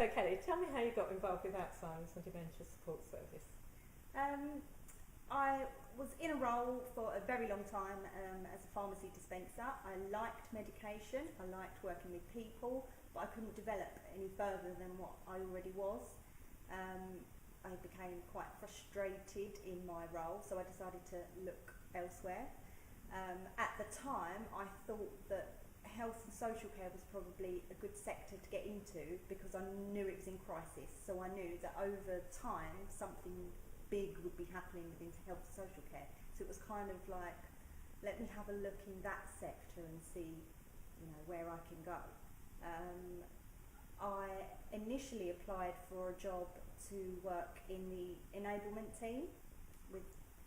So Kelly, tell me how you got involved with Alzheimer's and Dementia Support Service. I was in a role for a very long time as a pharmacy dispenser. I liked medication, I liked working with people, but I couldn't develop any further than what I already was. I became quite frustrated in my role, so I decided to look elsewhere. At the time, I thought that health and social care was probably a good sector to get into because I knew it was in crisis. So I knew that over time something big would be happening within health and social care. So it was kind of like, let me have a look in that sector and see, where I can go. I initially applied for a job to work in the enablement team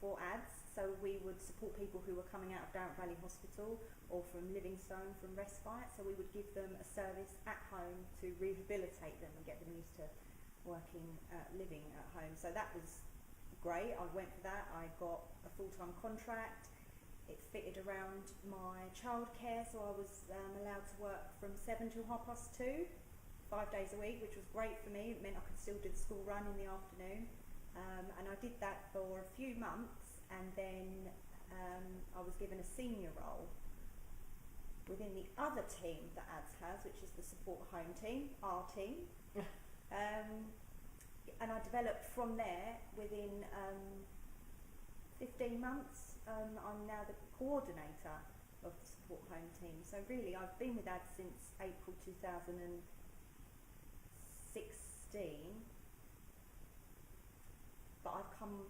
for ADS. So we would support people who were coming out of Down Valley Hospital or from Livingstone, from respite. So we would give them a service at home to rehabilitate them and get them used to working, living at home. So that was great. I went for that. I got a full-time contract. It fitted around my childcare, so I was allowed to work from 7 till 2:30, 5 days a week, which was great for me. It meant I could still do the school run in the afternoon. And I did that for a few months, and then I was given a senior role within the other team that ADS has, which is the support home team, our team. And I developed from there within 15 months. I'm now the coordinator of the support home team. So really, I've been with ADS since April 2016, but I've come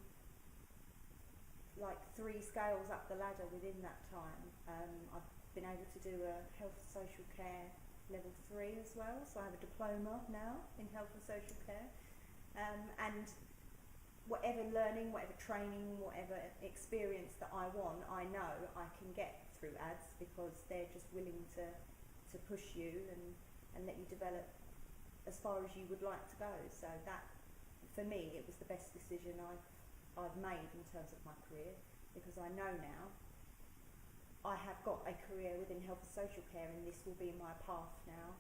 like 3 scales up the ladder within that time. I've been able to do a health and social care level 3 as well, so I have a diploma now in health and social care. And whatever learning, whatever training, whatever experience that I want, I know I can get through ADS because they're just willing to push you and let you develop as far as you would like to go. So that, for me, it was the best decision I've made in terms of my career, because I know now I have got a career within health and social care, and this will be my path now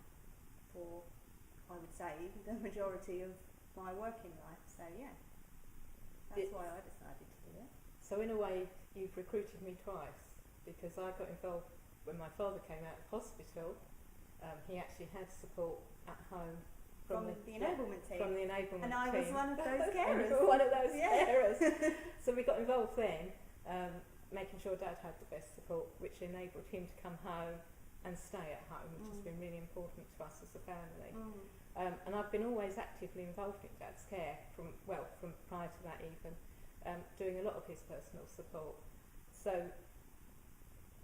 for, I would say, the majority of my working life. So yeah, that's why I decided to do it. So in a way, you've recruited me twice, because I got involved when my father came out of hospital. He actually had support at home from the enablement team. From the enablement and I team. was one of those carers. One of those carers. So we got involved then, making sure Dad had the best support, which enabled him to come home and stay at home, which has been really important to us as a family. And I've been always actively involved in Dad's care from prior to that even, doing a lot of his personal support. So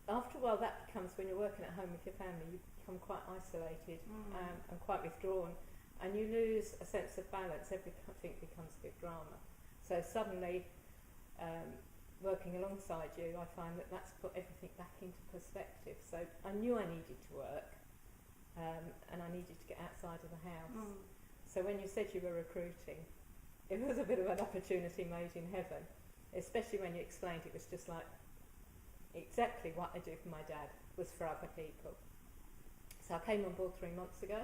after a while that becomes, when you're working at home with your family, you become quite isolated and quite withdrawn, and you lose a sense of balance. Everything becomes a big drama. So suddenly, working alongside you, I find that that's put everything back into perspective. So I knew I needed to work, and I needed to get outside of the house. So when you said you were recruiting, it was a bit of an opportunity made in heaven, especially when you explained it was just like exactly what I do for my dad was for other people. So I came on board 3 months ago.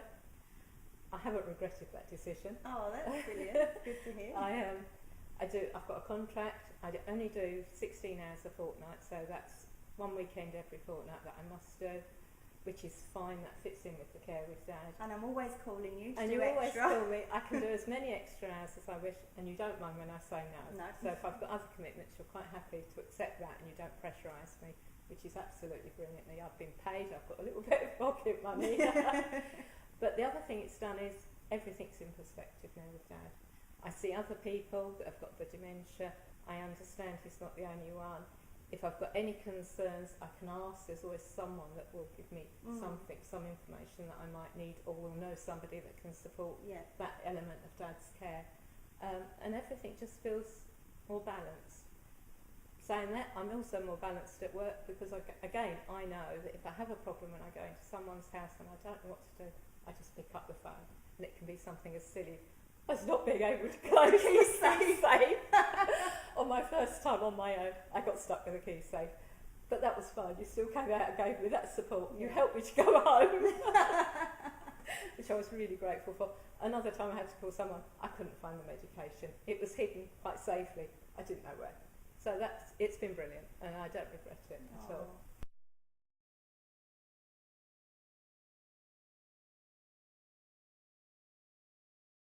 I haven't regretted that decision. Oh, that's brilliant. Good to hear. I've got a contract. Only do 16 hours a fortnight, so that's 1 weekend every fortnight that I must do, which is fine. That fits in with the care with Dad. And I'm always calling you to and do you always extra. call me. I can do as many extra hours as I wish, and you don't mind when I say no. No. So if I've got other commitments, you're quite happy to accept that, and you don't pressurise me, which is absolutely brilliantly. I've been paid. I've got a little bit of pocket money. But the other thing it's done is everything's in perspective now with Dad. I see other people that have got the dementia. I understand he's not the only one. If I've got any concerns, I can ask. There's always someone that will give me something, some information that I might need, or will know somebody that can support that element of Dad's care. And everything just feels more balanced. Saying that, I'm also more balanced at work because, again, I know that if I have a problem when I go into someone's house and I don't know what to do, I just pick up the phone. And it can be something as silly as not being able to close the key safe. On my first time on my own, I got stuck with a key safe. But that was fine. You still came out and gave me that support. You helped me to go home, which which I was really grateful for. Another time I had to call someone, I couldn't find the medication. It was hidden quite safely. I didn't know where. So it's been brilliant, and I don't regret it at all.